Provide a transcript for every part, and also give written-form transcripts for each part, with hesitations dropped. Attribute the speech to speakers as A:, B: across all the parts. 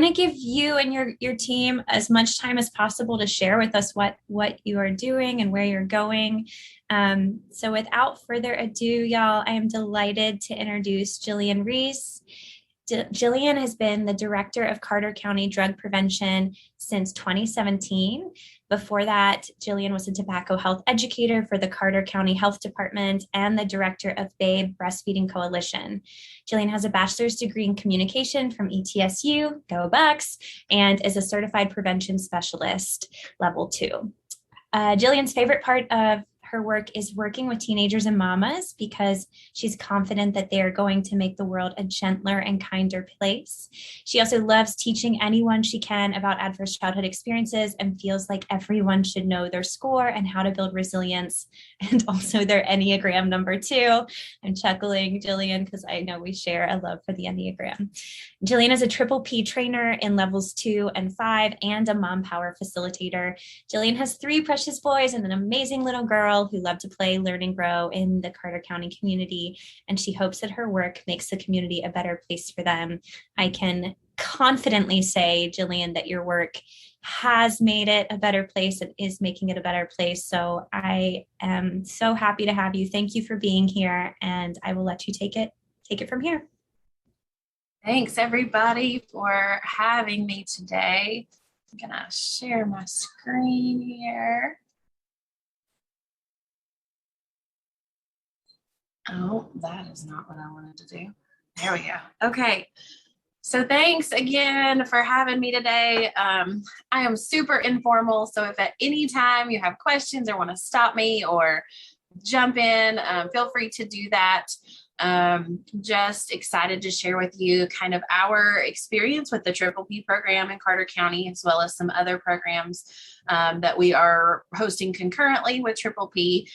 A: going to give you and your team as much time as possible to share with us what you are doing and where you're going. So without further ado, y'all, I am delighted to introduce Jillian Reese. Jillian has been the director of Carter County Drug Prevention since 2017. Before that, Jillian was a tobacco health educator for the Carter County Health Department and the director of BABE Breastfeeding Coalition. Jillian has a bachelor's degree in communication from ETSU, go Bucks, and is a certified prevention specialist, level 2. Jillian's favorite part of her work is working with teenagers and mamas because she's confident that they are going to make the world a gentler and kinder place. She also loves teaching anyone she can about adverse childhood experiences and feels like everyone should know their score and how to build resilience, and also their Enneagram number 2. I'm chuckling, Jillian, because I know we share a love for the Enneagram. Jillian is a triple P trainer in levels 2 and 5 and a mom power facilitator. Jillian has 3 precious boys and an amazing little girl who love to play, learn, and grow in the Carter County community, and she hopes that her work makes the community a better place for them. I can confidently say, Jillian, that your work has made it a better place and is making it a better place. So I am so happy to have you. Thank you for being here, and I will let you take it from here.
B: Thanks, everybody, for having me today. I'm gonna share my screen here. Oh, that is not what I wanted to do. There we go. Okay. So thanks again for having me today. I am super informal. So if at any time you have questions or want to stop me or jump in, feel free to do that. Just excited to share with you kind of our experience with the Triple P program in Carter County, as well as some other programs that we are hosting concurrently with Triple P.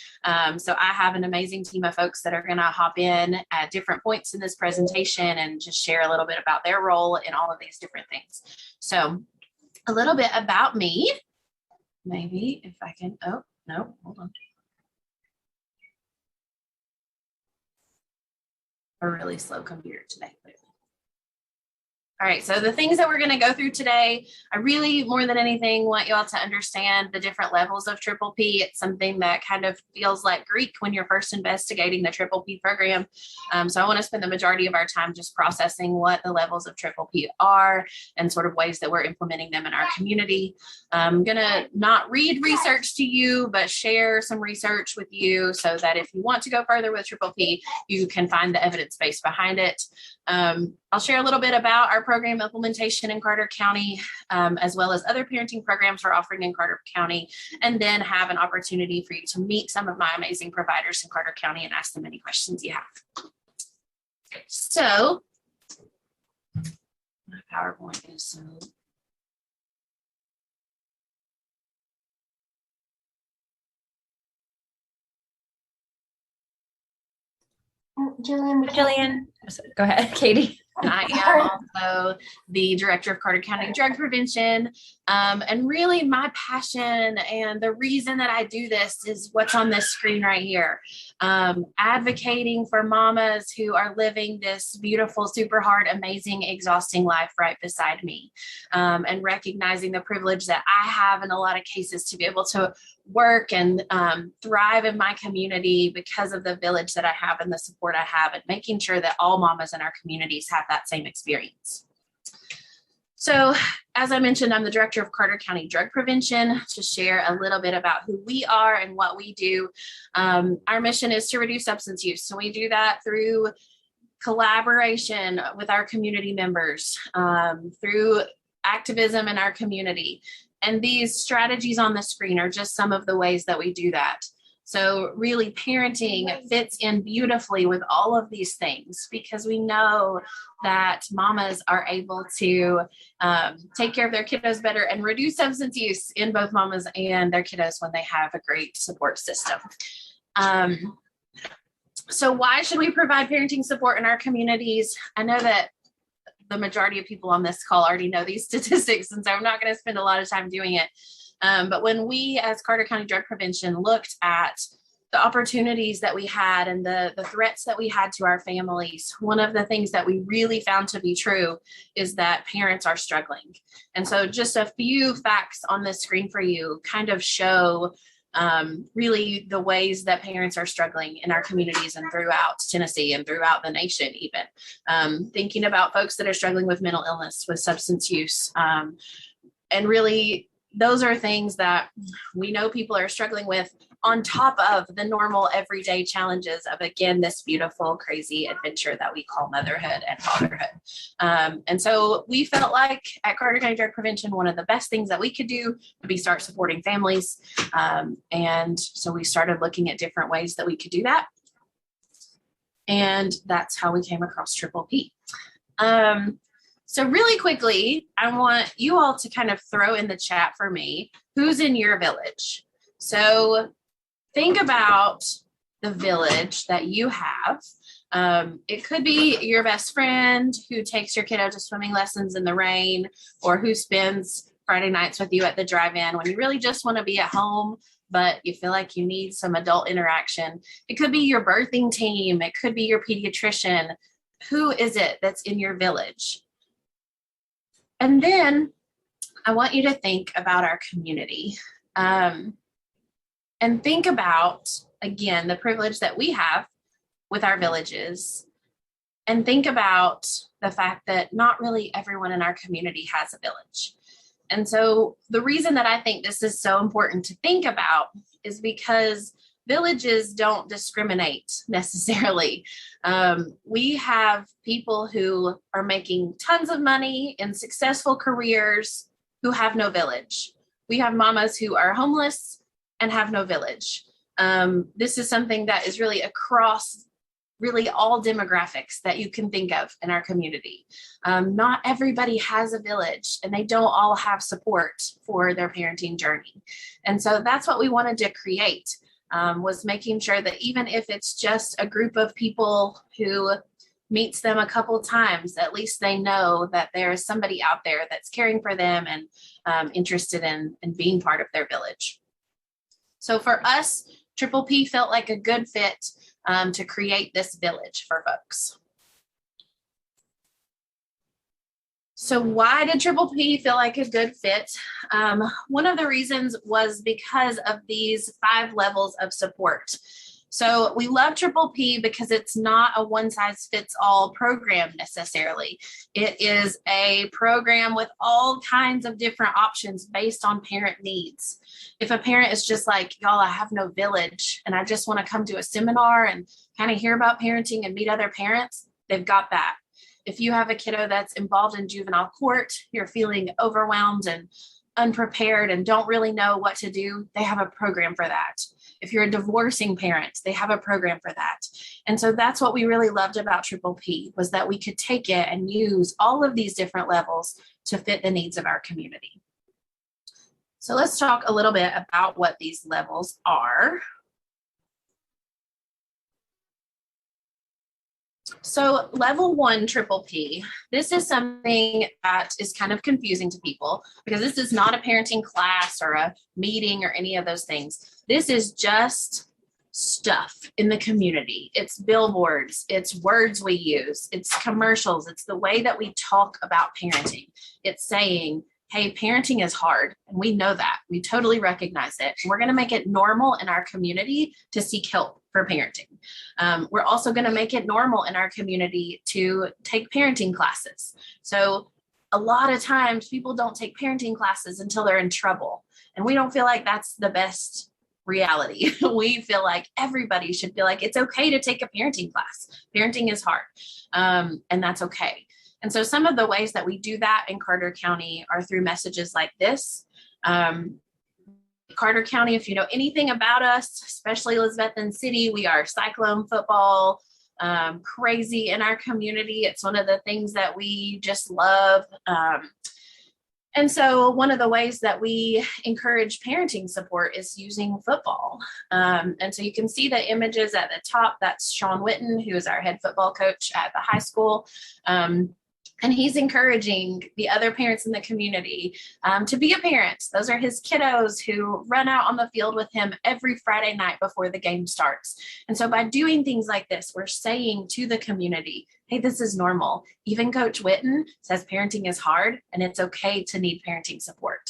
B: So I have an amazing team of folks that are going to hop in at different points in this presentation and just share a little bit about their role in all of these different things. So a little bit about me, maybe if I can, oh, no, hold on. A really slow computer today. All right, so the things that we're going to go through today, I really, more than anything, want you all to understand the different levels of Triple P. It's something that kind of feels like Greek when you're first investigating the Triple P program. So I want to spend the majority of our time just processing what the levels of Triple P are and sort of ways that we're implementing them in our community. I'm going to not read research to you, but share some research with you so that if you want to go further with Triple P, you can find the evidence base behind it. I'll share a little bit about our program implementation in Carter County, as well as other parenting programs we're offering in Carter County, and then have an opportunity for you to meet some of my amazing providers in Carter County and ask them any questions you have. So, my PowerPoint is so...
A: Jillian, go ahead, Katie.
B: And I am also the director of Carter County Drug Prevention. And really my passion and the reason that I do this is what's on this screen right here. Advocating for mamas who are living this beautiful, super hard, amazing, exhausting life right beside me. And recognizing the privilege that I have in a lot of cases to be able to work and thrive in my community because of the village that I have and the support I have, and making sure that all mamas in our communities have that same experience. So as I mentioned, I'm the director of Carter County Drug Prevention. To share a little bit about who we are and what we do. Our mission is to reduce substance use. So we do that through collaboration with our community members, through activism in our community. And these strategies on the screen are just some of the ways that we do that. So really parenting fits in beautifully with all of these things, because we know that mamas are able to take care of their kiddos better and reduce substance use in both mamas and their kiddos when they have a great support system. So why should we provide parenting support in our communities? I know that the majority of people on this call already know these statistics, and so I'm not going to spend a lot of time doing it. But when we as Carter County Drug Prevention looked at the opportunities that we had and the threats that we had to our families, one of the things that we really found to be true is that parents are struggling. And so just a few facts on this screen for you kind of show really the ways that parents are struggling in our communities and throughout Tennessee and throughout the nation even. Thinking about folks that are struggling with mental illness, with substance use, and really those are things that we know people are struggling with on top of the normal everyday challenges of, again, this beautiful, crazy adventure that we call motherhood and fatherhood. And so we felt like at Carter County Drug Prevention, one of the best things that we could do would be start supporting families. And so we started looking at different ways that we could do that. And that's how we came across Triple P. So really quickly, I want you all to kind of throw in the chat for me, who's in your village? So think about the village that you have. It could be your best friend who takes your kiddo to swimming lessons in the rain, or who spends Friday nights with you at the drive-in when you really just want to be at home, but you feel like you need some adult interaction. It could be your birthing team. It could be your pediatrician. Who is it that's in your village? And then I want you to think about our community, and think about, again, the privilege that we have with our villages, and think about the fact that not really everyone in our community has a village. And so the reason that I think this is so important to think about is because villages don't discriminate necessarily. We have people who are making tons of money in successful careers who have no village. We have mamas who are homeless and have no village. This is something that is really across really all demographics that you can think of in our community. Not everybody has a village, and they don't all have support for their parenting journey. And so that's what we wanted to create. Was making sure that even if it's just a group of people who meets them a couple times, at least they know that there is somebody out there that's caring for them and interested in being part of their village. So for us, Triple P felt like a good fit to create this village for folks. So why did Triple P feel like a good fit? One of the reasons was because of these 5 levels of support. So we love Triple P because it's not a one-size-fits-all program necessarily. It is a program with all kinds of different options based on parent needs. If a parent is just like, y'all, I have no village and I just want to come to a seminar and kind of hear about parenting and meet other parents, they've got that. If you have a kiddo that's involved in juvenile court, you're feeling overwhelmed and unprepared and don't really know what to do, they have a program for that. If you're a divorcing parent, they have a program for that. And so that's what we really loved about Triple P, was that we could take it and use all of these different levels to fit the needs of our community. So let's talk a little bit about what these levels are. So level 1 Triple P, this is something that is kind of confusing to people because this is not a parenting class or a meeting or any of those things. This is just stuff in the community. It's billboards, it's words we use, it's commercials, it's the way that we talk about parenting. It's saying, hey, parenting is hard, and we know that. We totally recognize it. We're going to make it normal in our community to seek help for parenting. We're also going to make it normal in our community to take parenting classes. So a lot of times people don't take parenting classes until they're in trouble, and we don't feel like that's the best reality. We feel like everybody should feel like it's okay to take a parenting class. Parenting is hard, and that's okay. And so some of the ways that we do that in Carter County are through messages like this. Carter County, if you know anything about us, especially Elizabethton City, we are Cyclone football crazy in our community. It's one of the things that we just love. And so one of the ways that we encourage parenting support is using football. And so you can see the images at the top. That's Sean Witten, who is our head football coach at the high school. And he's encouraging the other parents in the community to be a parent. Those are his kiddos who run out on the field with him every Friday night before the game starts. And so by doing things like this, we're saying to the community, hey, this is normal. Even Coach Witten says parenting is hard and it's okay to need parenting support.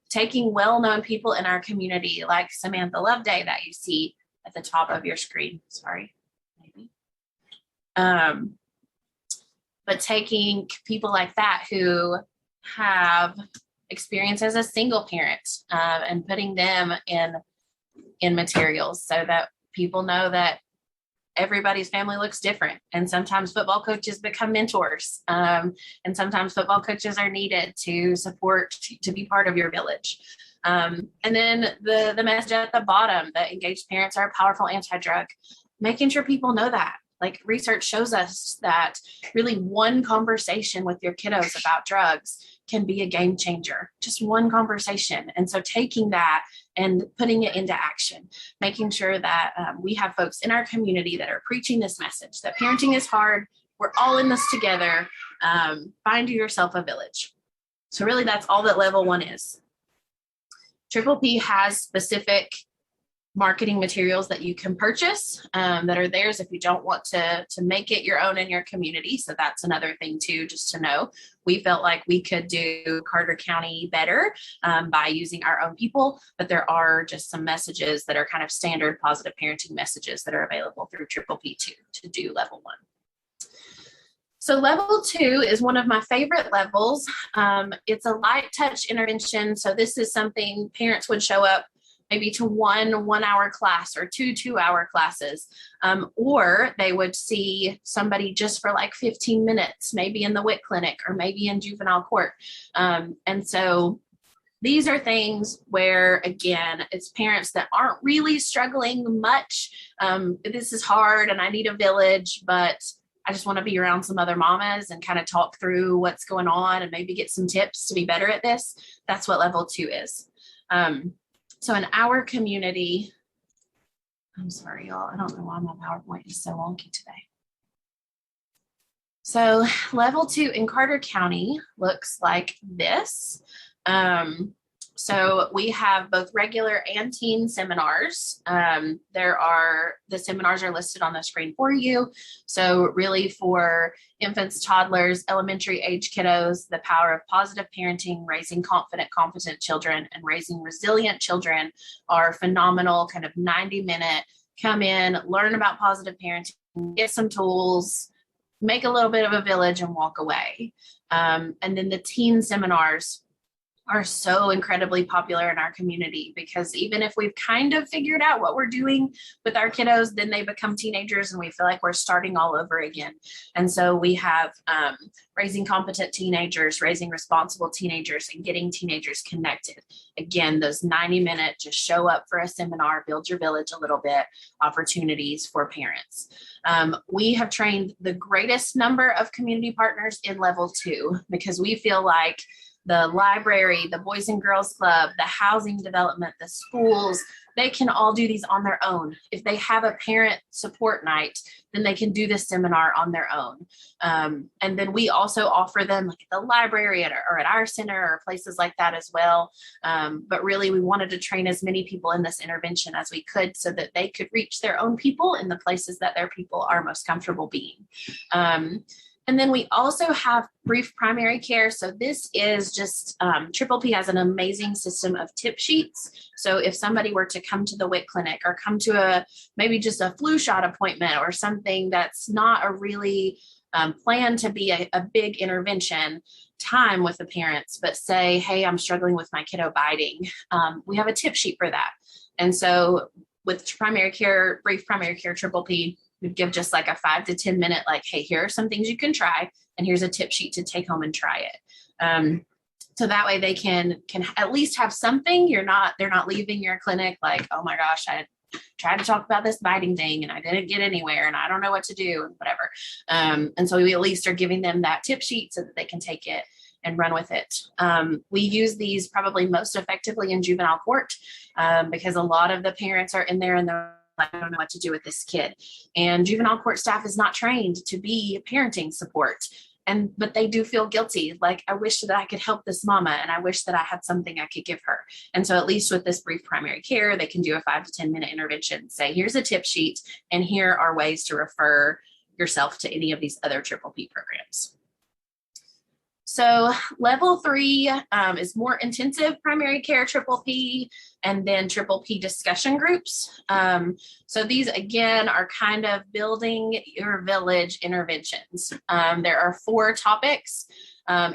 B: Taking well-known people in our community like Samantha Loveday that you see at the top of your screen. Sorry, maybe. But taking people like that who have experience as a single parent and putting them in materials so that people know that everybody's family looks different. And sometimes football coaches become mentors. And sometimes football coaches are needed to support, to be part of your village. And then the message at the bottom that engaged parents are a powerful anti-drug, making sure people know that. Like research shows us that really one conversation with your kiddos about drugs can be a game changer, just one conversation. And so taking that and putting it into action, making sure that we have folks in our community that are preaching this message, that parenting is hard, we're all in this together, find yourself a village. So really that's all that level 1 is. Triple P has specific marketing materials that you can purchase that are theirs if you don't want to make it your own in your community. So that's another thing too, just to know. We felt like we could do Carter County better by using our own people, but there are just some messages that are kind of standard positive parenting messages that are available through Triple P2 to do level 1. So level 2 is one of my favorite levels. It's a light touch intervention. So this is something parents would show up maybe to one 1-hour class or 2 2-hour classes, or they would see somebody just for like 15 minutes, maybe in the WIC clinic or maybe in juvenile court. And so these are things where, again, it's parents that aren't really struggling much. This is hard and I need a village, but I just want to be around some other mamas and kind of talk through what's going on and maybe get some tips to be better at this. That's what level 2 is. So in our community, I'm sorry, y'all, I don't know why my PowerPoint is so wonky today. So level 2 in Carter County looks like this. So we have both regular and teen seminars. The seminars are listed on the screen for you. So really for infants, toddlers, elementary age kiddos, the power of positive parenting, raising confident, competent children, and raising resilient children are phenomenal, kind of 90-minute, come in, learn about positive parenting, get some tools, make a little bit of a village and walk away. And then the teen seminars are so incredibly popular in our community because even if we've kind of figured out what we're doing with our kiddos, then they become teenagers and we feel like we're starting all over again. And so we have raising competent teenagers, raising responsible teenagers, and getting teenagers connected. Again, those 90-minute, just show up for a seminar, build your village a little bit, opportunities for parents. We have trained the greatest number of community partners in level 2 because we feel like the library, the Boys and Girls Club, the housing development, the schools, they can all do these on their own. If they have a parent support night, then they can do this seminar on their own. And then we also offer them like at the library or at our center or places like that as well. But really we wanted to train as many people in this intervention as we could so that they could reach their own people in the places that their people are most comfortable being. And then we also have brief primary care. So this is just, Triple P has an amazing system of tip sheets. So if somebody were to come to the WIC clinic or come to maybe just a flu shot appointment or something that's not a really planned to be a big intervention time with the parents, but say, hey, I'm struggling with my kiddo biting. We have a tip sheet for that. And so with primary care, brief primary care Triple P, we'd give just like a 5 to 10 minute, like, hey, here are some things you can try. And here's a tip sheet to take home and try it. So that way they can at least have something. They're not leaving your clinic like, oh my gosh, I tried to talk about this biting thing and I didn't get anywhere and I don't know what to do and whatever. And so we at least are giving them that tip sheet so that they can take it and run with it. We use these probably most effectively in juvenile court because a lot of the parents are in there and they're like, I don't know what to do with this kid. And juvenile court staff is not trained to be parenting support. but they do feel guilty. Like, I wish that I could help this mama, and I wish that I had something I could give her. And so at least with this brief primary care, they can do a 5 to 10 minute intervention, say, here's a tip sheet, and here are ways to refer yourself to any of these other Triple P programs. So level 3 is more intensive primary care Triple P, and then Triple P discussion groups. So these, again, are kind of building your village interventions. There are 4 topics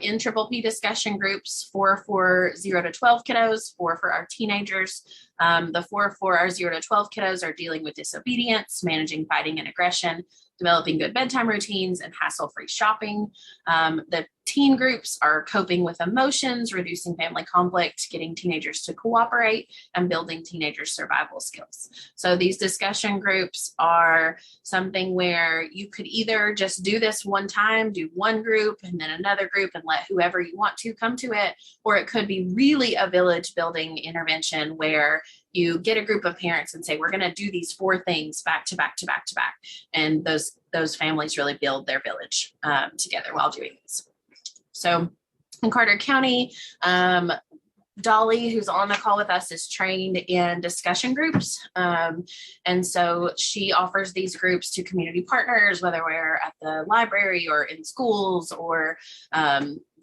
B: in Triple P discussion groups, 4 for 0 to 12 kiddos, 4 for our teenagers. The 4 for our 0 to 12 kiddos are dealing with disobedience, managing fighting and aggression, developing good bedtime routines, and hassle-free shopping. The teen groups are coping with emotions, reducing family conflict, getting teenagers to cooperate, and building teenagers' survival skills. So these discussion groups are something where you could either just do this one time, do one group and then another group and let whoever you want to come to it, or it could be really a village building intervention where you get a group of parents and say, we're going to do these 4 things back to back to back to back. And those families really build their village together while doing this. So in Carter County, Dolly, who's on the call with us, is trained in discussion groups. And so she offers these groups to community partners, whether we're at the library or in schools, or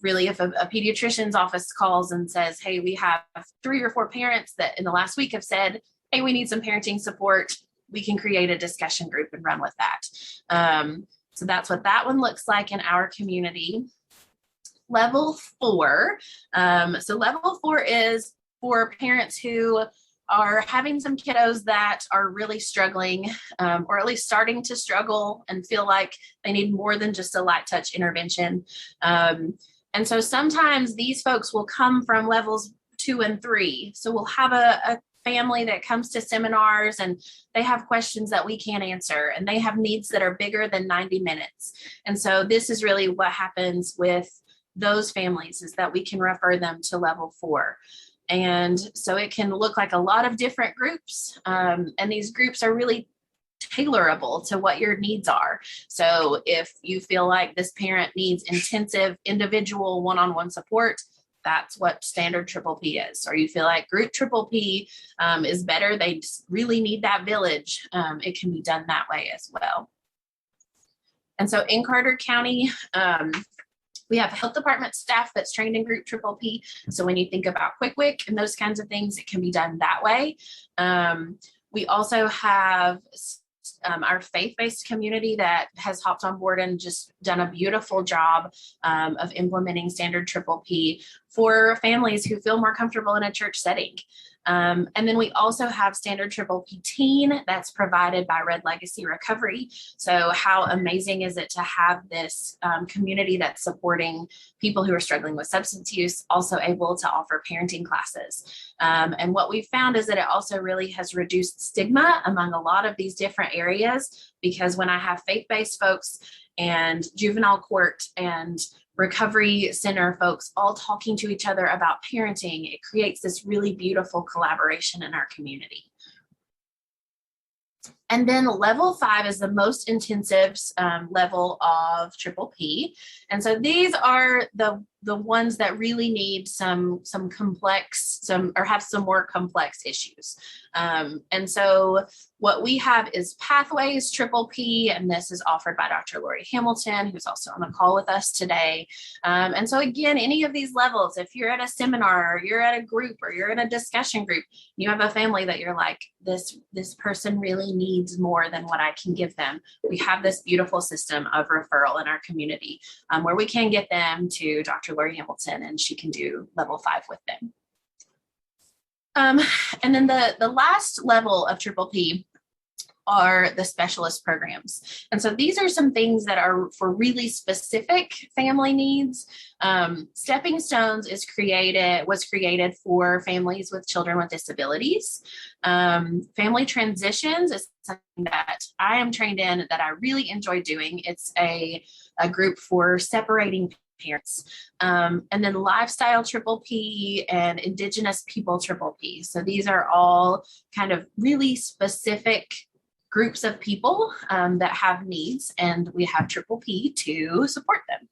B: really if a pediatrician's office calls and says, hey, we have 3 or 4 parents that in the last week have said, hey, we need some parenting support, we can create a discussion group and run with that. So that's what that one looks like in our community. Level 4. So level 4 is for parents who are having some kiddos that are really struggling, or at least starting to struggle and feel like they need more than just a light touch intervention. And so sometimes these folks will come from levels 2 and 3. So we'll have a family that comes to seminars and they have questions that we can't answer, and they have needs that are bigger than 90 minutes. And so this is really what happens with those families, is that we can refer them to level 4. And so it can look like a lot of different groups. And these groups are really tailorable to what your needs are. So if you feel like this parent needs intensive individual one-on-one support, that's what standard Triple P is. Or you feel like group Triple P is better, they just really need that village, it can be done that way as well. And so in Carter County, we have health department staff that's trained in group Triple P. So when you think about Quick and those kinds of things, it can be done that way. We also have our faith-based community that has hopped on board and just done a beautiful job of implementing standard Triple P for families who feel more comfortable in a church setting. And then we also have standard Triple P teen that's provided by Red Legacy Recovery. So how amazing is it to have this community that's supporting people who are struggling with substance use, also able to offer parenting classes. And what we found is that it also really has reduced stigma among a lot of these different areas, because when I have faith-based folks and juvenile court and recovery center folks all talking to each other about parenting, it creates this really beautiful collaboration in our community. And then level 5 is the most intensive level of Triple P. And so these are the ones that really need some complex, or have some more complex issues. And so what we have is Pathways Triple P, and this is offered by Dr. Lori Hamilton, who's also on the call with us today. And so again, any of these levels, if you're at a seminar or you're at a group or you're in a discussion group, you have a family that you're like, this person really needs more than what I can give them. We have this beautiful system of referral in our community where we can get them to Dr. Lori Hamilton, and she can do level 5 with them. And then the last level of Triple P are the specialist programs. And so these are some things that are for really specific family needs. Stepping Stones was created for families with children with disabilities. Family Transitions is something that I am trained in that I really enjoy doing. It's a group for separating parents. And then Lifestyle Triple P and Indigenous People Triple P. So these are all kind of really specific groups of people that have needs, and we have Triple P to support them.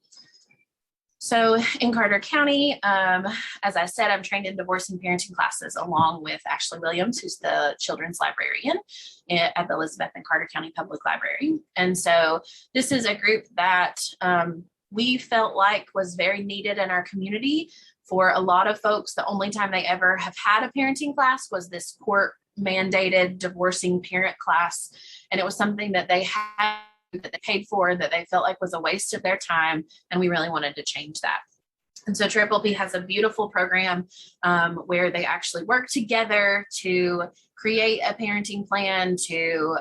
B: So in Carter County, as I said, I'm trained in divorce and parenting classes along with Ashley Williams, who's the children's librarian at the Elizabeth and Carter County Public Library. And so this is a group that we felt like was very needed in our community. For a lot of folks, the only time they ever have had a parenting class was this court mandated divorcing parent class. And it was something that they had, that they paid for, that they felt like was a waste of their time. And we really wanted to change that. And so Triple P has a beautiful program where they actually work together to create a parenting plan, to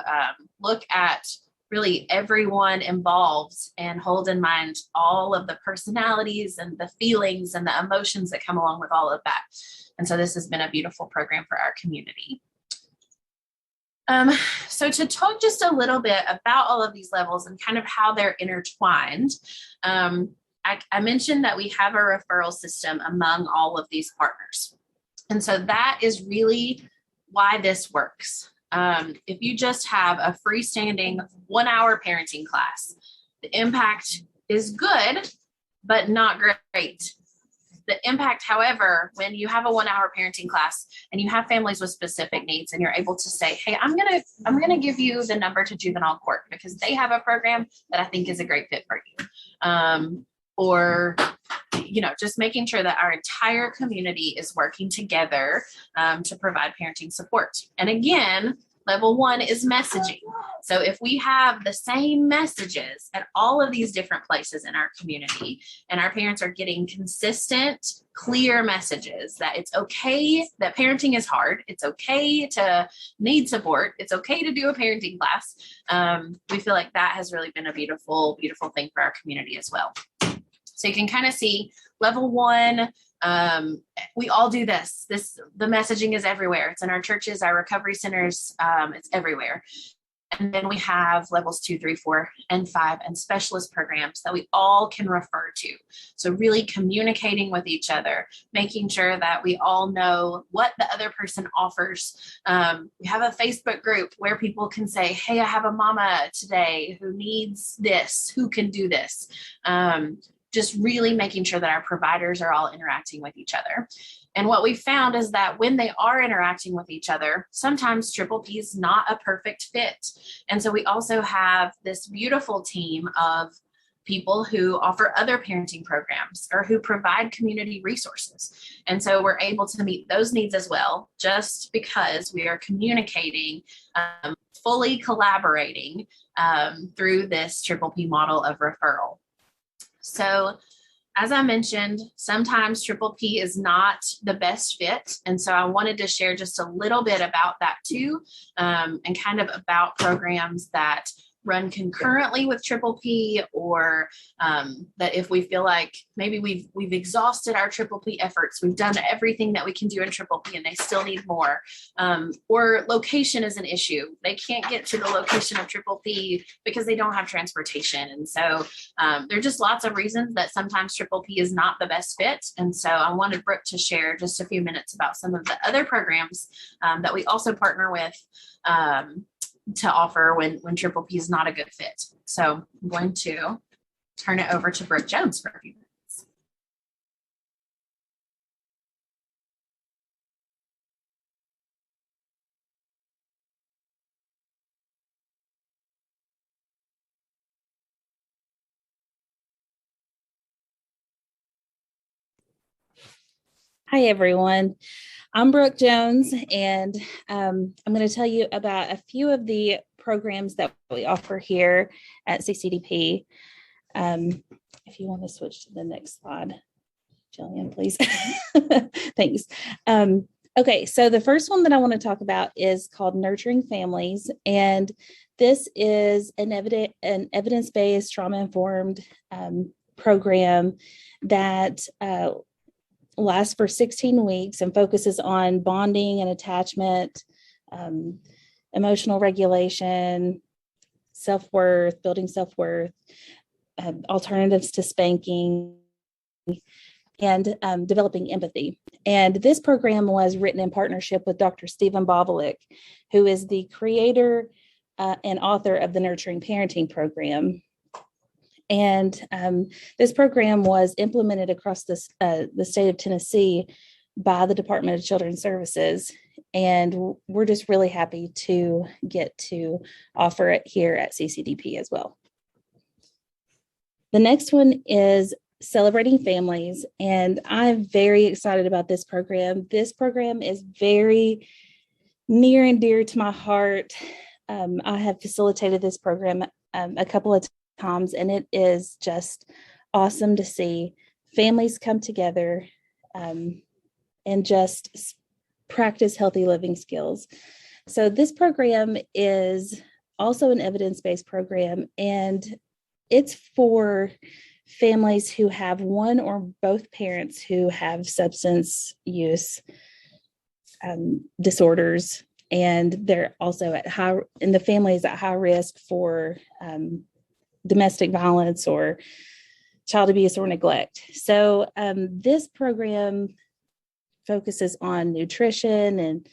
B: look at really everyone involved and hold in mind all of the personalities and the feelings and the emotions that come along with all of that. And so this has been a beautiful program for our community. So to talk just a little bit about all of these levels and kind of how they're intertwined, I mentioned that we have a referral system among all of these partners. And so that is really why this works. If you just have a freestanding 1-hour parenting class, the impact is good, but not great. The impact, however, when you have a 1-hour parenting class and you have families with specific needs and you're able to say, hey, I'm gonna give you the number to juvenile court because they have a program that I think is a great fit for you. Or just making sure that our entire community is working together to provide parenting support. And again, level 1 is messaging. So if we have the same messages at all of these different places in our community, and our parents are getting consistent, clear messages that it's okay, that parenting is hard, it's okay to need support, it's okay to do a parenting class, we feel like that has really been a beautiful, beautiful thing for our community as well. So you can kind of see level 1, we all do this. The messaging is everywhere. It's in our churches, our recovery centers, it's everywhere. And then we have levels 2, 3, 4, and 5, and specialist programs that we all can refer to. So really communicating with each other, making sure that we all know what the other person offers. We have a Facebook group where people can say, hey, I have a mama today who needs this, who can do this. Just really making sure that our providers are all interacting with each other. And what we found is that when they are interacting with each other, sometimes Triple P is not a perfect fit. And so we also have this beautiful team of people who offer other parenting programs or who provide community resources. And so we're able to meet those needs as well, just because we are communicating, fully collaborating through this Triple P model of referral. So as I mentioned, sometimes Triple P is not the best fit. And so I wanted to share just a little bit about that too, and kind of about programs that run concurrently with Triple P, or that if we feel like maybe we've exhausted our Triple P efforts, we've done everything that we can do in Triple P and they still need more, or location is an issue. They can't get to the location of Triple P because they don't have transportation. And so there are just lots of reasons that sometimes Triple P is not the best fit. And so I wanted Brooke to share just a few minutes about some of the other programs that we also partner with to offer when Triple P is not a good fit. So I'm going to turn it over to Brooke Jones for a few minutes.
C: Hi, everyone. I'm Brooke Jones, and I'm going to tell you about a few of the programs that we offer here at CCDP. If you want to switch to the next slide, Jillian, please. Thanks. Okay, so the first one that I want to talk about is called Nurturing Families, and this is an evidence-based, trauma-informed program that lasts for 16 weeks and focuses on bonding and attachment, emotional regulation, self-worth, building self-worth, alternatives to spanking, and developing empathy. And this program was written in partnership with Dr. Stephen Bovelick, who is the creator and author of the Nurturing Parenting program. And this program was implemented across the state of Tennessee by the Department of Children's Services. And we're just really happy to get to offer it here at CCDP as well. The next one is Celebrating Families, and I'm very excited about this program. This program is very near and dear to my heart. I have facilitated this program a couple of times, and it is just awesome to see families come together and just practice healthy living skills. So this program is also an evidence-based program, and it's for families who have one or both parents who have substance use disorders, and they're also and the family is at high risk for domestic violence or child abuse or neglect. So this program focuses on nutrition and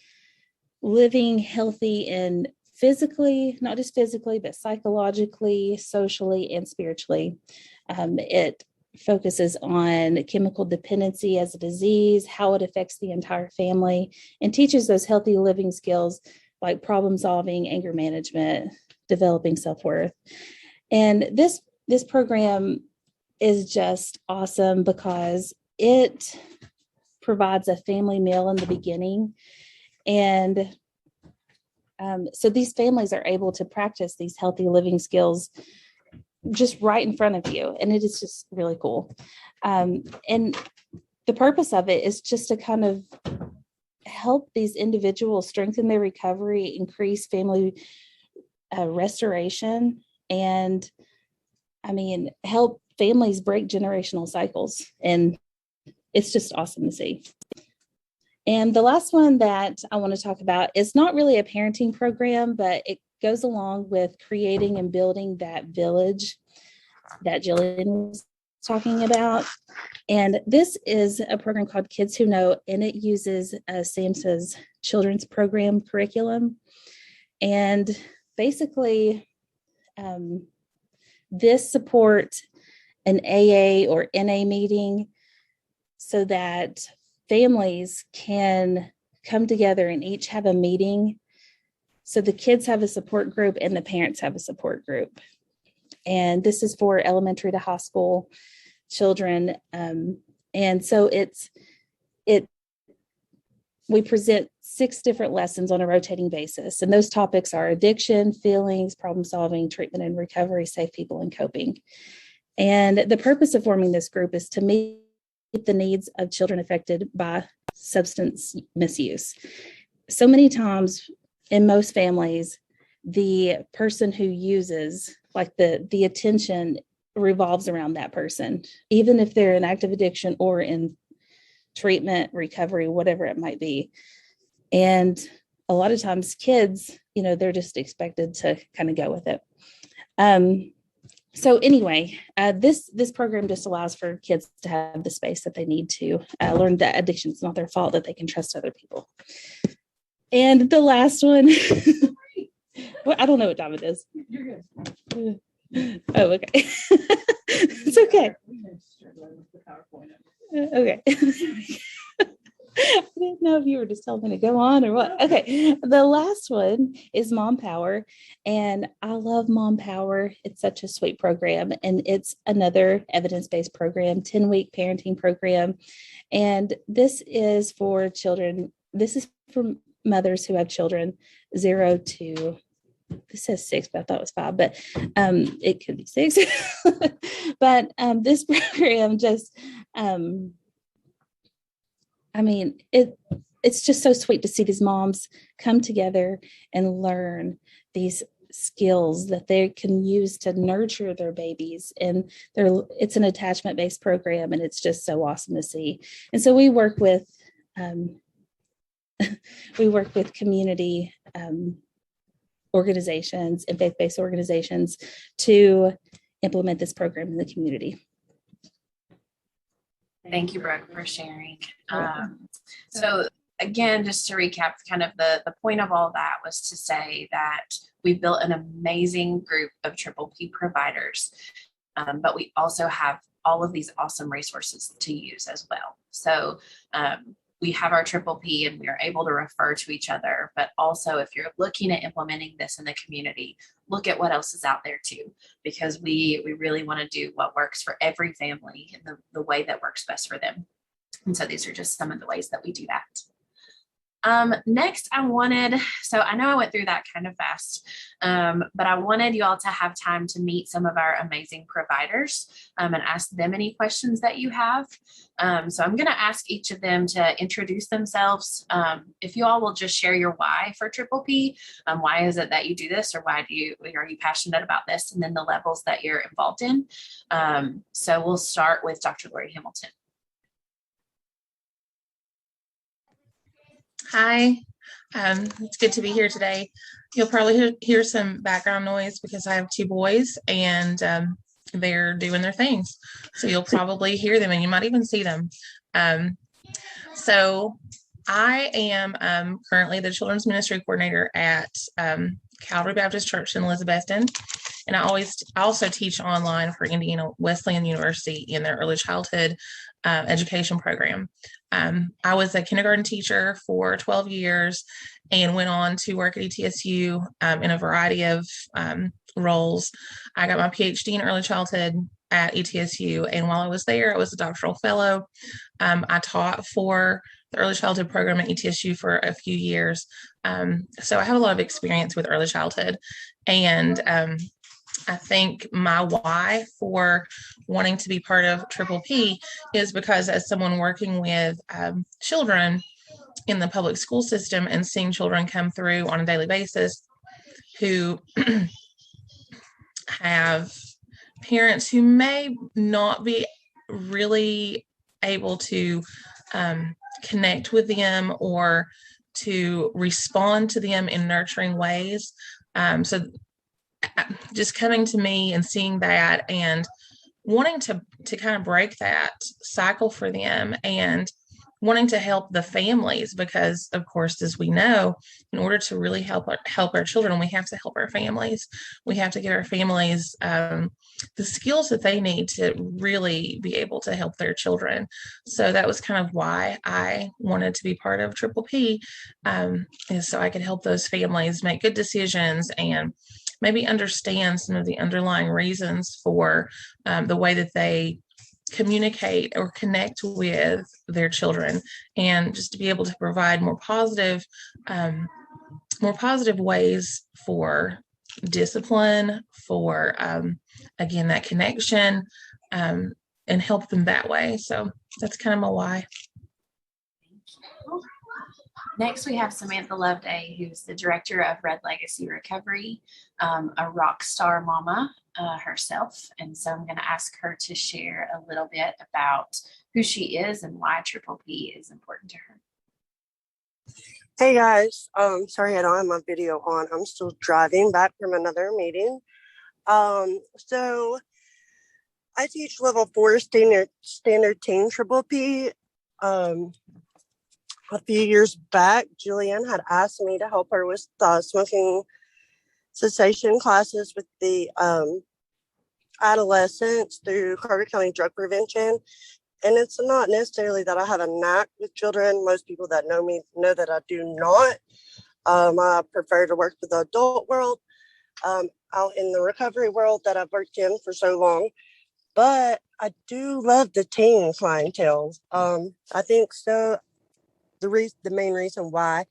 C: living healthy and physically, not just physically, but psychologically, socially, and spiritually. It focuses on chemical dependency as a disease, how it affects the entire family, and teaches those healthy living skills like problem solving, anger management, developing self-worth. And this program is just awesome because it provides a family meal in the beginning. And so these families are able to practice these healthy living skills just right in front of you. And it is just really cool. And the purpose of it is just to kind of help these individuals strengthen their recovery, increase family restoration, and help families break generational cycles. And it's just awesome to see. And the last one that I want to talk about is not really a parenting program, but it goes along with creating and building that village that Jillian was talking about. And this is a program called Kids Who Know, and it uses SAMHSA's children's program curriculum. And basically, this supports an AA or NA meeting so that families can come together and each have a meeting. So the kids have a support group and the parents have a support group. And this is for elementary to high school children. And so we present 6 different lessons on a rotating basis. And those topics are addiction, feelings, problem solving, treatment and recovery, safe people, and coping. And the purpose of forming this group is to meet the needs of children affected by substance misuse. So many times in most families, the person who uses, like the attention revolves around that person, even if they're in active addiction or in treatment, recovery, whatever it might be. And a lot of times kids, they're just expected to kind of go with it. So anyway, this program just allows for kids to have the space that they need to learn that addiction is not their fault, that they can trust other people. And the last one, well, I don't know what time it is.
D: You're good.
C: Oh, okay. It's okay. Okay. I didn't know if you were just telling me to go on or what. Okay. The last one is Mom Power. And I love Mom Power. It's such a sweet program. And it's another evidence-based program, 10-week parenting program. And this is for children. This is for mothers who have children 0 to, this says 6, but I thought it was 5, but it could be 6. But this program just, it's just so sweet to see these moms come together and learn these skills that they can use to nurture their babies. And it's an attachment-based program, and it's just so awesome to see. And so we work with community organizations and faith-based organizations to implement this program in the community.
B: Thank you, Brooke, for sharing. So again, just to recap, kind of the point of all that was to say that we built an amazing group of Triple P providers. But we also have all of these awesome resources to use as well. So we have our triple P and we are able to refer to each other, but also if you're looking at implementing this in the community, look at what else is out there too, because we really want to do what works for every family in the way that works best for them. And so these are just some of the ways that we do that. Next, so I know I went through that kind of fast, but I wanted you all to have time to meet some of our amazing providers and ask them any questions that you have. So I'm going to ask each of them to introduce themselves. If you all will just share your why for Triple P, why is it that you do this, or are you passionate about this, and then the levels that you're involved in. So we'll start with Dr. Lori Hamilton.
D: Hi, it's good to be here today. You'll probably hear some background noise because I have two boys and they're doing their things. So you'll probably hear them and you might even see them. So I am currently the Children's Ministry Coordinator at Calvary Baptist Church in Elizabethton. And I also teach online for Indiana Wesleyan University in their early childhood education program. I was a kindergarten teacher for 12 years and went on to work at ETSU in a variety of roles. I got my PhD in early childhood at ETSU, and while I was there, I was a doctoral fellow. I taught for the early childhood program at ETSU for a few years. So I have a lot of experience with early childhood, and I think my why for wanting to be part of Triple P is because as someone working with children in the public school system and seeing children come through on a daily basis who have parents who may not be really able to connect with them or to respond to them in nurturing ways. So just coming to me and seeing that and wanting to kind of break that cycle for them and wanting to help the families, because of course, as we know, in order to really help our children, we have to help our families. We have to get our families the skills that they need to really be able to help their children. So that was kind of why I wanted to be part of Triple P, is so I could help those families make good decisions and maybe understand some of the underlying reasons for the way that they communicate or connect with their children, and just to be able to provide more positive ways for discipline, for again, that connection, and help them that way. So that's kind of my why.
B: Next, we have Samantha Loveday, who's the director of Red Legacy Recovery, a rock star mama herself. And so I'm going to ask her to share a little bit about who she is and why Triple P is important to her.
E: Hey guys, sorry I don't have my video on. I'm still driving back from another meeting. So I teach level 4 standard teen Triple P. A few years back, Julianne had asked me to help her with smoking cessation classes with the adolescents through Carter County Drug Prevention. And it's not necessarily that I have a knack with children. Most people that know me know that I do not. I prefer to work with the adult world, out in the recovery world that I've worked in for so long. But I do love the teen clientele. I think so. The main reason why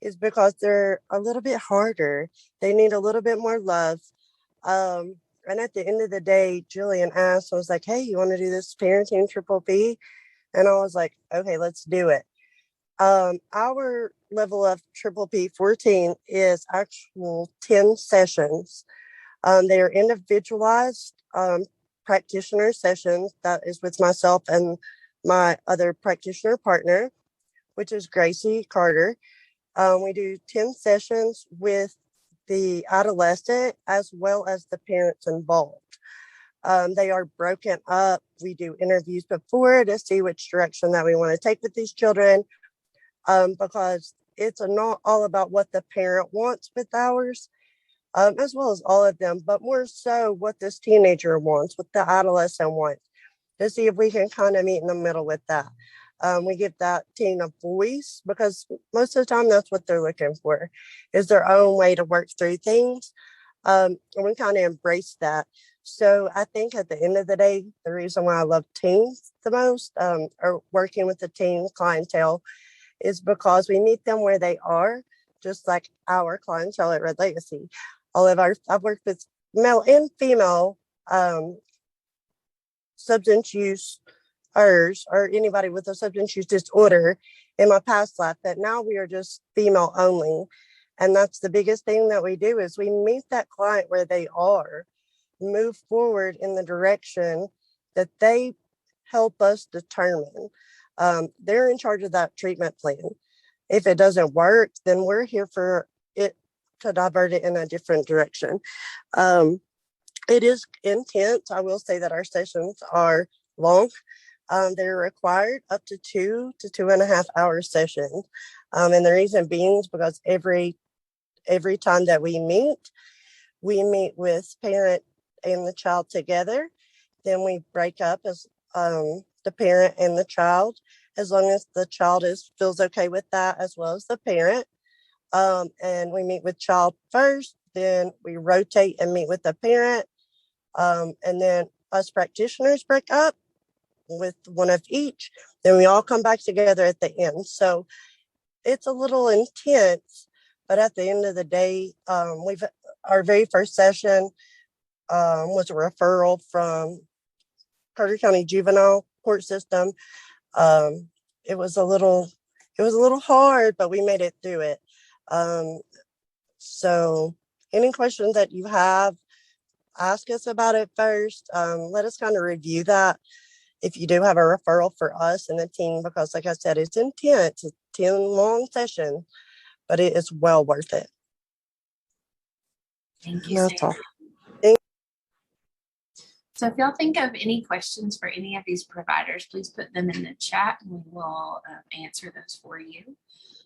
E: is because they're a little bit harder. They need a little bit more love. And at the end of the day, Julian asked, I was like, hey, you want to do this parenting Triple P? And I was like, okay, let's do it. Our level of Triple P 14 is actual 10 sessions. They are individualized practitioner sessions. That is with myself and my other practitioner partner, which is Gracie Carter. We do 10 sessions with the adolescent as well as the parents involved. They are broken up. We do interviews before to see which direction that we want to take with these children, because it's not all about what the parent wants with ours. as well as all of them, but more so what this teenager wants, what the adolescent wants, to see if we can kind of meet in the middle with that. We give that teen a voice because most of the time that's what they're looking for, is their own way to work through things. And we kind of embrace that. So I think at the end of the day, the reason why I love teens the most, or working with the teen clientele, is because we meet them where they are, just like our clientele at Red Legacy. I've worked with male and female substance use or anybody with a substance use disorder in my past life, but now we are just female only. And that's the biggest thing that we do, is we meet that client where they are, move forward in the direction that they help us determine. They're in charge of that treatment plan. If it doesn't work, then we're here for it to divert it in a different direction. It is intense. I will say that our sessions are long. They're required up to 2 to 2.5 hour sessions. And the reason being is because every time that we meet with parent and the child together. Then we break up as the parent and the child, as long as the child feels okay with that, as well as the parent. And we meet with child first, then we rotate and meet with the parent. And then us practitioners break up with one of each. Then we all come back together at the end. So it's a little intense, but at the end of the day, our very first session was a referral from Carter County Juvenile Court System. It was a little hard, but we made it through it. So any questions that you have, ask us about it first. Let us kind of review that if you do have a referral for us and the team, because like I said, it's intense. It's 10 long sessions, but it is well worth it.
B: Thank you,
E: That's all.
B: So if y'all think of any questions for any of these providers, please put them in the chat and we will answer those for you.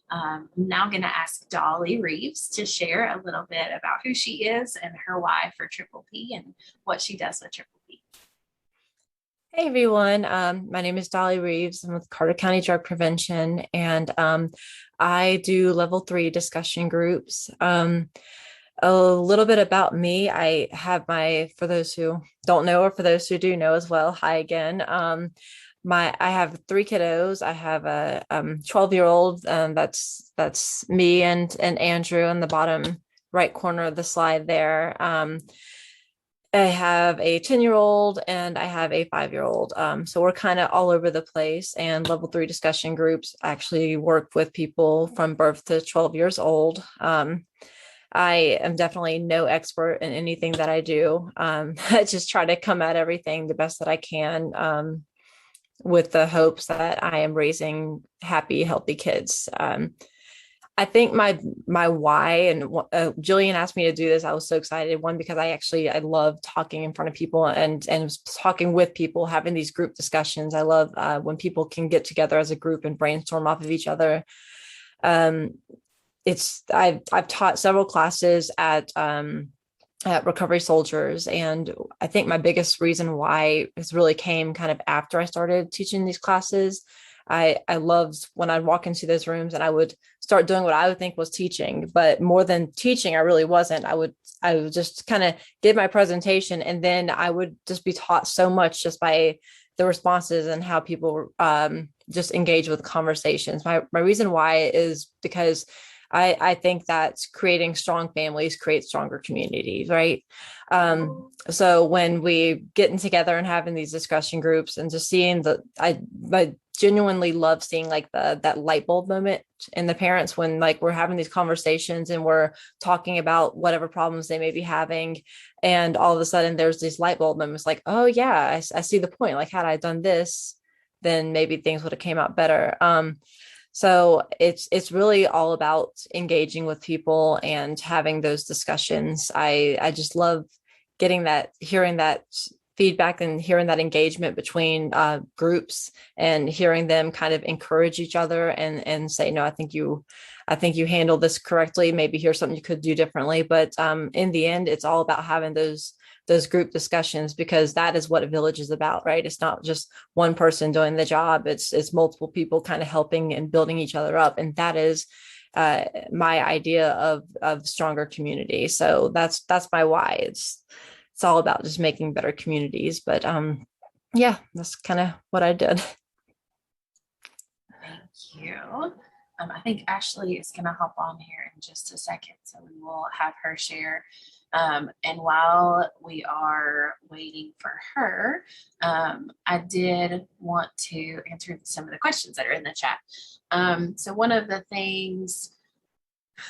B: I'm now going to ask Dolly Reeves to share a little bit about who she is and her why for Triple P and what she does with Triple P.
F: Hey everyone, my name is Dolly Reeves. I'm with Carter County Drug Prevention, and I do level 3 discussion groups. A little bit about me. I have for those who don't know, or for those who do know as well, hi again. I have 3 kiddos. I have a 12-year-old, that's me and Andrew in the bottom right corner of the slide there. I have a 10-year-old and I have a 5-year-old. So we're kind of all over the place, and level 3 discussion groups actually work with people from birth to 12 years old. I am definitely no expert in anything that I do. I just try to come at everything the best that I can, with the hopes that I am raising happy, healthy kids. I think my why, and Jillian asked me to do this. I was so excited. One, because I love talking in front of people and talking with people, having these group discussions. I love when people can get together as a group and brainstorm off of each other. I've taught several classes at Recovery Soldiers, and I think my biggest reason why this really came kind of after I started teaching these classes. I loved when I'd walk into those rooms and I would start doing what I would think was teaching, but more than teaching, I really wasn't. I would just kind of give my presentation, and then I would just be taught so much just by the responses and how people just engage with conversations. My reason why is because I think that creating strong families creates stronger communities, right? So when we getting together and having these discussion groups and just seeing I genuinely love seeing like that light bulb moment in the parents when like we're having these conversations and we're talking about whatever problems they may be having, and all of a sudden there's these light bulb moments like, oh yeah, I see the point. Like had I done this, then maybe things would have came out better. So it's really all about engaging with people and having those discussions. I just love hearing that feedback and hearing that engagement between groups and hearing them kind of encourage each other and say, no, I think you handled this correctly. Maybe here's something you could do differently. But in the end, it's all about having those group discussions, because that is what a village is about, right? It's not just one person doing the job. It's multiple people kind of helping and building each other up. And that is my idea of stronger community. So that's my why. It's all about just making better communities. But yeah, that's kind of what I did.
B: Thank you. I think Ashley is going to hop on here in just a second, so we will have her share. And while we are waiting for her, I did want to answer some of the questions that are in the chat. So one of the things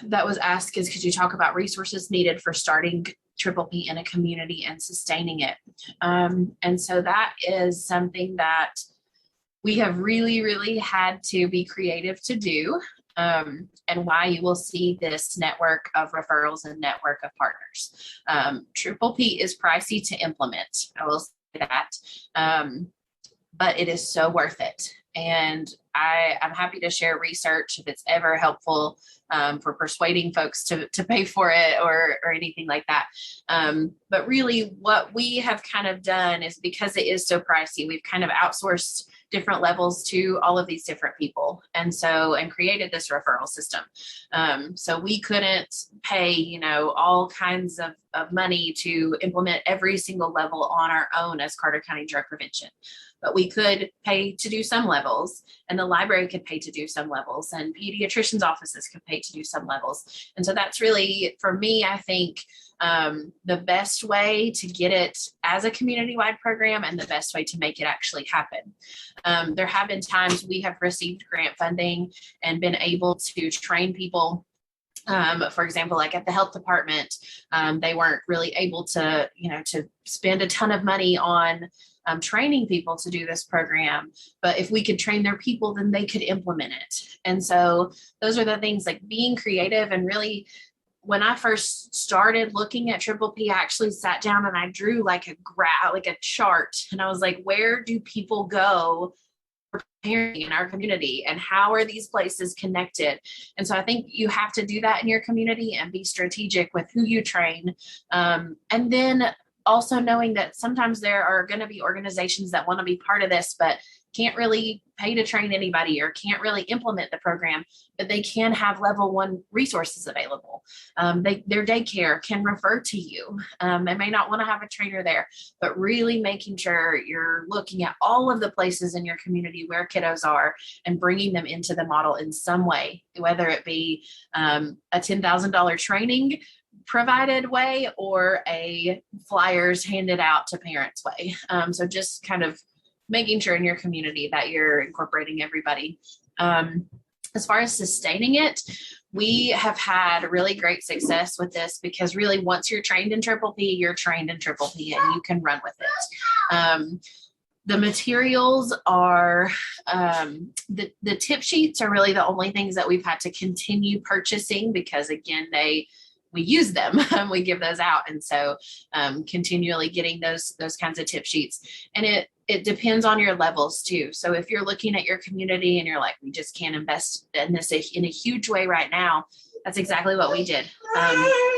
B: that was asked is, could you talk about resources needed for starting Triple P in a community and sustaining it? And so that is something that we have really, really had to be creative to do, and why you will see this network of referrals and network of partners. Triple P is pricey to implement, I will say that, but it is so worth it. And I'm happy to share research if it's ever helpful for persuading folks to pay for it or anything like that. But really what we have kind of done is, because it is so pricey, we've kind of outsourced different levels to all of these different people. And created this referral system. So we couldn't pay, all kinds of money to implement every single level on our own as Carter County Drug Prevention. But we could pay to do some levels, and the library could pay to do some levels, and pediatricians' offices could pay to do some levels. And so that's really, for me, I think, the best way to get it as a community-wide program and the best way to make it actually happen. There have been times we have received grant funding and been able to train people. For example, like at the health department, they weren't really able to, to spend a ton of money on training people to do this program. But if we could train their people, then they could implement it. And so those are the things, like being creative. And really, when I first started looking at Triple P, I actually sat down and I drew like a chart. And I was like, where do people go for parenting in our community, and how are these places connected? And so I think you have to do that in your community and be strategic with who you train. And then also knowing that sometimes there are going to be organizations that want to be part of this, but can't really pay to train anybody or can't really implement the program, but they can have level 1 resources available. Their daycare can refer to you. They may not want to have a trainer there, but really making sure you're looking at all of the places in your community where kiddos are and bringing them into the model in some way, whether it be a $10,000 training provided way or a flyers handed out to parents way. So just kind of making sure in your community that you're incorporating everybody. As far as sustaining it, we have had really great success with this, because really once you're trained in Triple P, you're trained in Triple P and you can run with it. The materials are, the tip sheets are really the only things that we've had to continue purchasing, because again, we use them, we give those out. And so continually getting those kinds of tip sheets. And it depends on your levels too. So if you're looking at your community and you're like, we just can't invest in this in a huge way right now, that's exactly what we did.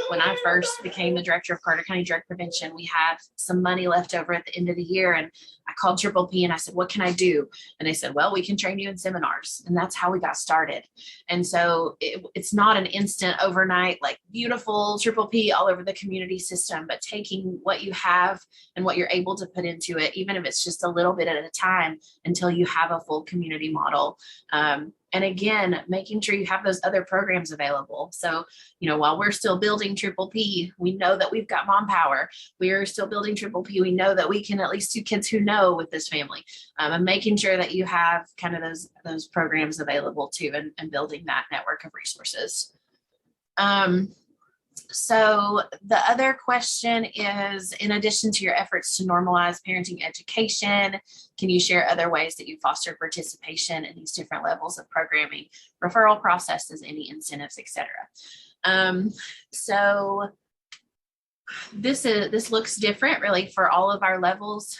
B: When I first became the director of Carter County Drug Prevention, we had some money left over at the end of the year, and I called Triple P and I said, what can I do? And they said, well, we can train you in seminars. And that's how we got started. And so it's not an instant overnight, like beautiful Triple P all over the community system, but taking what you have and what you're able to put into it, even if it's just a little bit at a time, until you have a full community model. And again, making sure you have those other programs available. So, while we're still building Triple P, we know that we've got Mom Power. We are still building Triple P. We know that we can at least do Kids Who Know with this family. And making sure that you have kind of those programs available too, and building that network of resources. So the other question is, in addition to your efforts to normalize parenting education, can you share other ways that you foster participation in these different levels of programming, referral processes, any incentives, etc.? So This looks different really for all of our levels.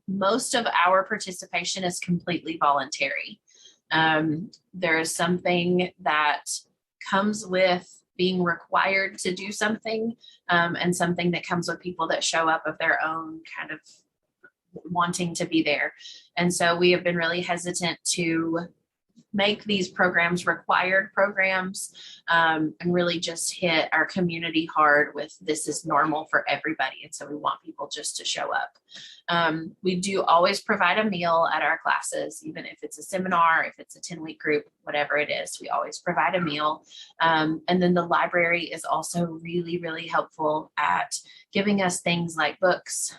B: Most of our participation is completely voluntary. There is something that comes with being required to do something, and something that comes with people that show up of their own kind of wanting to be there. And so we have been really hesitant to make these programs required programs, and really just hit our community hard with this is normal for everybody. And so we want people just to show up. We do always provide a meal at our classes, even if it's a seminar, if it's a 10-week group, whatever it is, we always provide a meal. And then the library is also really, really helpful at giving us things like books.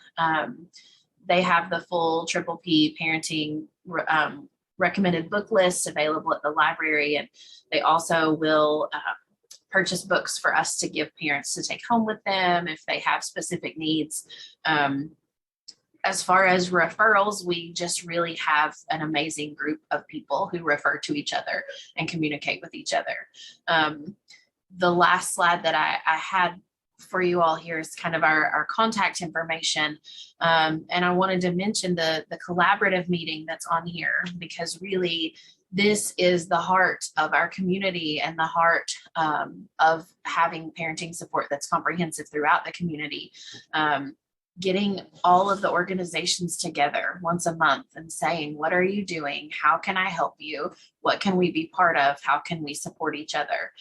B: They have the full Triple P parenting recommended book list available at the library, and they also will purchase books for us to give parents to take home with them if they have specific needs. As far as referrals, we just really have an amazing group of people who refer to each other and communicate with each other. The last slide that I had for you all here is kind of our contact information. And I wanted to mention the collaborative meeting that's on here, because really this is the heart of our community and the heart of having parenting support that's comprehensive throughout the community. Getting all of the organizations together once a month and saying, what are you doing? How can I help you? What can we be part of? How can we support each other?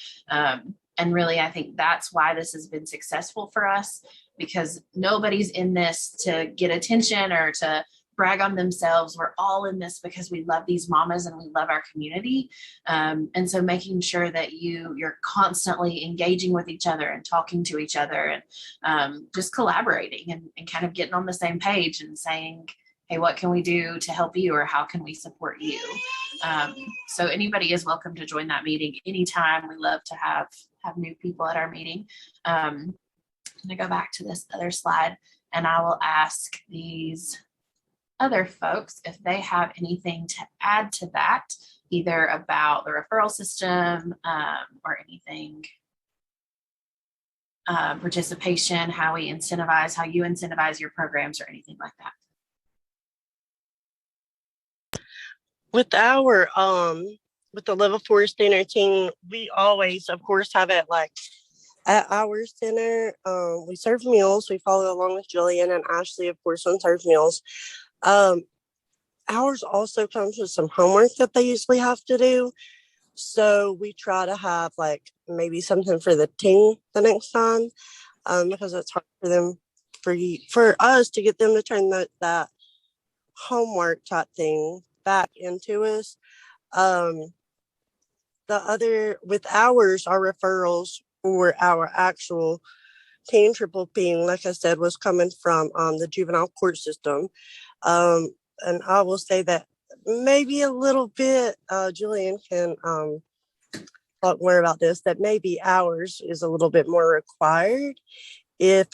B: And really, I think that's why this has been successful for us, because nobody's in this to get attention or to brag on themselves. We're all in this because we love these mamas and we love our community. And so making sure that you're constantly engaging with each other and talking to each other, and just collaborating and kind of getting on the same page and saying, hey, what can we do to help you, or how can we support you? So anybody is welcome to join that meeting anytime. We love to have new people at our meeting. I'm gonna go back to this other slide, and I will ask these other folks if they have anything to add to that, either about the referral system, or anything, participation, how you incentivize your programs, or anything like that.
E: With our with the level 4 standard team, we always, of course, have it like at our center. We serve meals. We follow along with Jillian and Ashley, of course, on serve meals. Ours also comes with some homework that they usually have to do. So we try to have like maybe something for the team the next time, because it's hard for them, for us to get them to turn that homework type thing back into us. With ours, our referrals for our actual teen triple P, like I said, was coming from the juvenile court system. And I will say that maybe a little bit, Julian can talk more about this, that maybe ours is a little bit more required if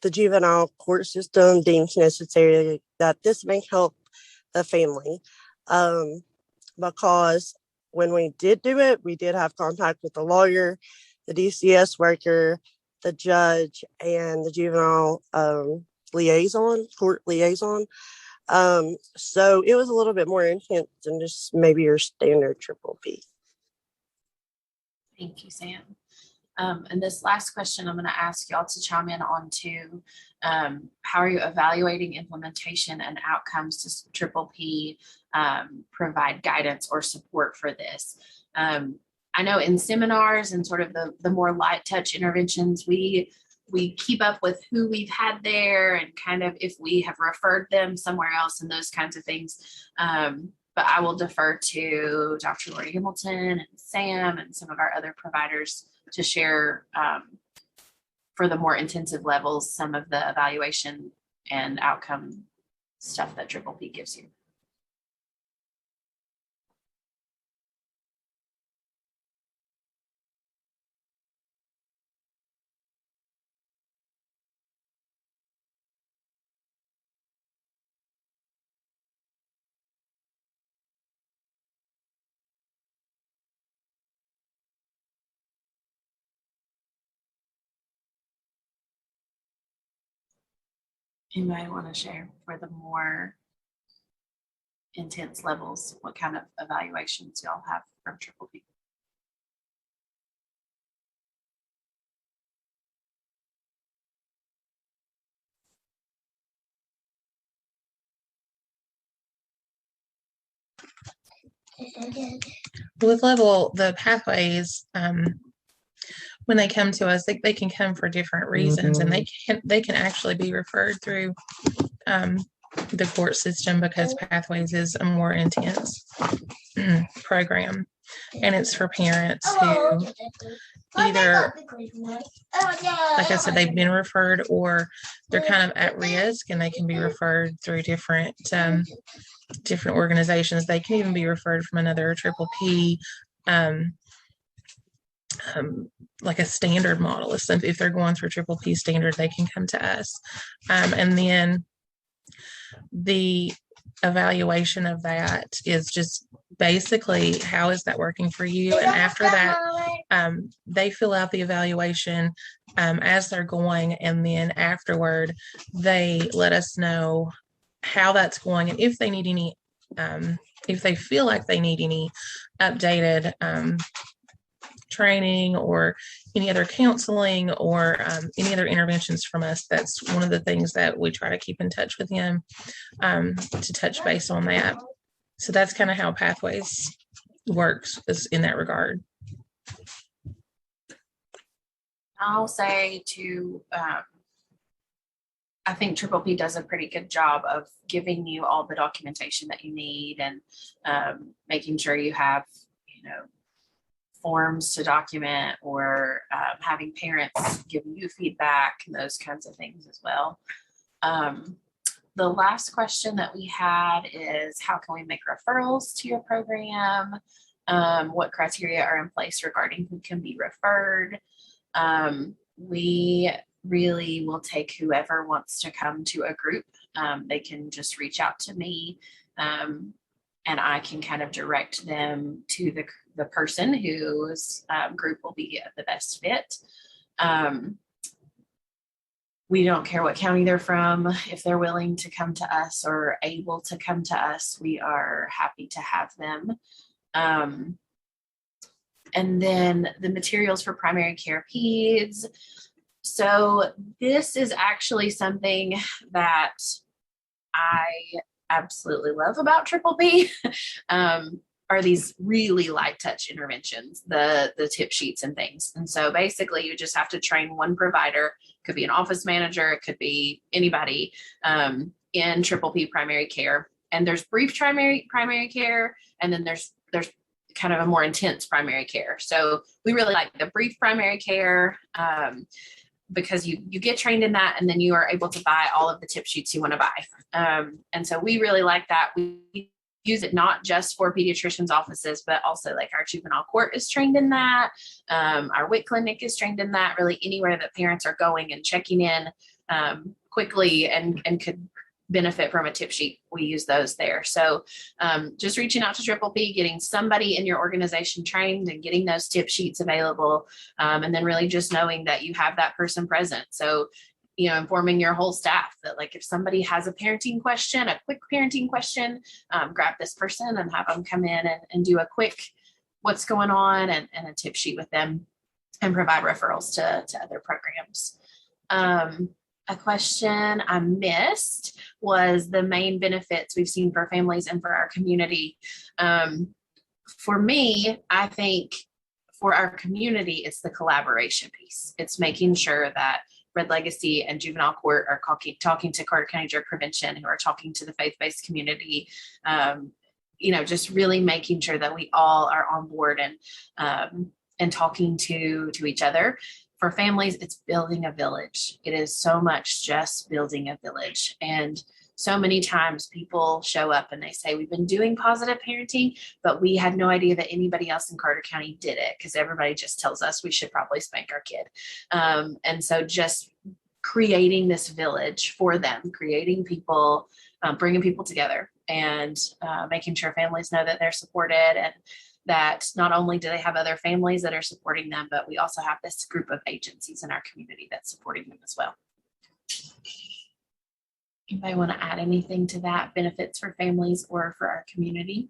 E: the juvenile court system deems necessary that this may help the family. Because when we did do it, we did have contact with the lawyer, the DCS worker, the judge, and the juvenile court liaison. So it was a little bit more intense than just maybe your standard triple P.
B: Thank you, Sam. And this last question I'm going to ask y'all to chime in on too. How are you evaluating implementation and outcomes to Triple P provide guidance or support for this? I know in seminars and sort of the more light touch interventions, we keep up with who we've had there and kind of if we have referred them somewhere else and those kinds of things. But I will defer to Dr. Lori Hamilton and Sam and some of our other providers to share for the more intensive levels some of the evaluation and outcome stuff that Triple P gives you. Anybody want to share for the more intense levels, what kind of evaluations y'all have from Triple P?
D: With level, the pathways, when they come to us, they can come for different reasons, and they can actually be referred through the court system, because pathways is a more intense program, and it's for parents who either, like I said, they've been referred, or they're kind of at risk, and they can be referred through different organizations. They can even be referred from another Triple P, like a standard model. If they're going through Triple P standard, they can come to us. And then the evaluation of that is just basically, how is that working for you? And after that, they fill out the evaluation as they're going, and then afterward, they let us know how that's going, and if they need any, if they feel like they need any updated training or any other counseling or any other interventions from us. That's one of the things that we try to keep in touch with them, to touch base on that. So that's kind of how Pathways works, is in that regard.
B: I'll say to, I think Triple P does a pretty good job of giving you all the documentation that you need, and making sure you have, forms to document, or having parents give you feedback and those kinds of things as well. The last question that we had is, how can we make referrals to your program? What criteria are in place regarding who can be referred? We really will take whoever wants to come to a group. They can just reach out to me, and I can kind of direct them to the person whose group will be the best fit. We don't care what county they're from. If they're willing to come to us or able to come to us, we are happy to have them. And then the materials for primary care peds. So this is actually something that I absolutely love about Triple P. Are these really light touch interventions, the tip sheets and things. And so basically you just have to train one provider. Could be an office manager, it could be anybody in Triple P primary care. And there's brief primary care, and then there's kind of a more intense primary care. So we really like the brief primary care, because you get trained in that, and then you are able to buy all of the tip sheets you want to buy. And so we really like that. We use it not just for pediatricians' offices, but also like our juvenile court is trained in that. Our WIC clinic is trained in that. Really anywhere that parents are going and checking in quickly and could benefit from a tip sheet, we use those there. So just reaching out to Triple P, getting somebody in your organization trained, and getting those tip sheets available, and then really just knowing that you have that person present. So informing your whole staff that, like, if somebody has a parenting question, a quick parenting question, grab this person and have them come in and do a quick what's going on and a tip sheet with them, and provide referrals to other programs. A question I missed was the main benefits we've seen for families and for our community. For me, I think for our community, it's the collaboration piece. It's making sure that Red Legacy and Juvenile Court are talking to Carter County Drug Prevention, who are talking to the faith-based community, just really making sure that we all are on board and talking to each other. For families, it's building a village. It is so much just building a village. And so many times people show up and they say, we've been doing positive parenting, but we had no idea that anybody else in Carter County did it, because everybody just tells us we should probably spank our kid. And so just creating this village for them, creating people, bringing people together, and making sure families know that they're supported, and that not only do they have other families that are supporting them, but we also have this group of agencies in our community that's supporting them as well. Anybody want to add anything to that? Benefits for families or for our community?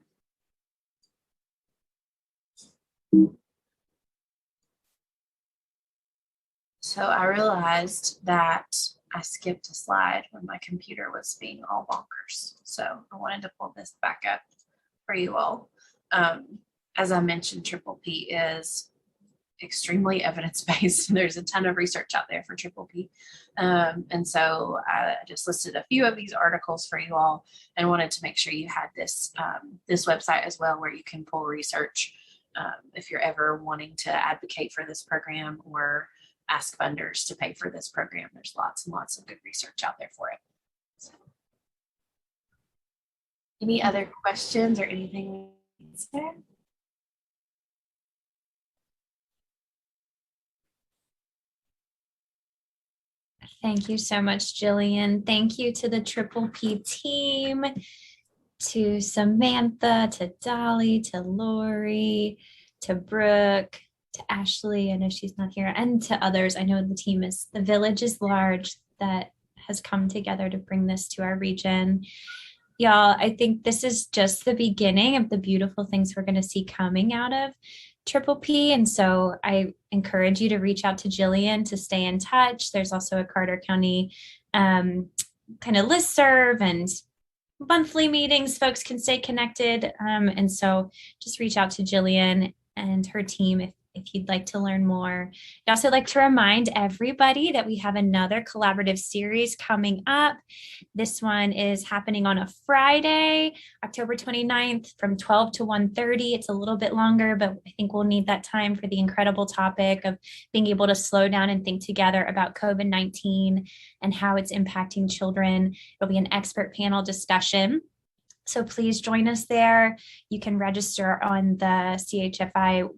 B: So I realized that I skipped a slide when my computer was being all bonkers. So I wanted to pull this back up for you all. As I mentioned, Triple P is extremely evidence-based. There's a ton of research out there for Triple P. And so I just listed a few of these articles for you all and wanted to make sure you had this, this website as well, where you can pull research if you're ever wanting to advocate for this program or ask funders to pay for this program. There's lots and lots of good research out there for it. So, any other questions or anything there?
A: Thank you so much, Jillian. Thank you to the Triple P team, to Samantha, to Dolly, to Lori, to Brooke, to Ashley. I know she's not here, and to others. I know the village is large that has come together to bring this to our region. Y'all, I think this is just the beginning of the beautiful things we're going to see coming out of Triple P. And so I encourage you to reach out to Jillian to stay in touch. There's also a Carter County kind of listserv and monthly meetings. Folks can stay connected. And so just reach out to Jillian and her team if you'd like to learn more. I'd also like to remind everybody that we have another collaborative series coming up. This one is happening on a Friday, October 29th from 12 to 1:30. It's a little bit longer, but I think we'll need that time for the incredible topic of being able to slow down and think together about COVID-19 and how it's impacting children. It'll be an expert panel discussion. So please join us there. You can register on the CFHI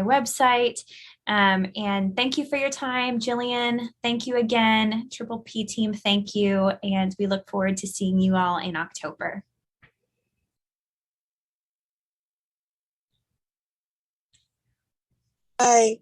A: website. And thank you for your time, Jillian. Thank you again. Triple P team, thank you. And we look forward to seeing you all in October.
E: Bye.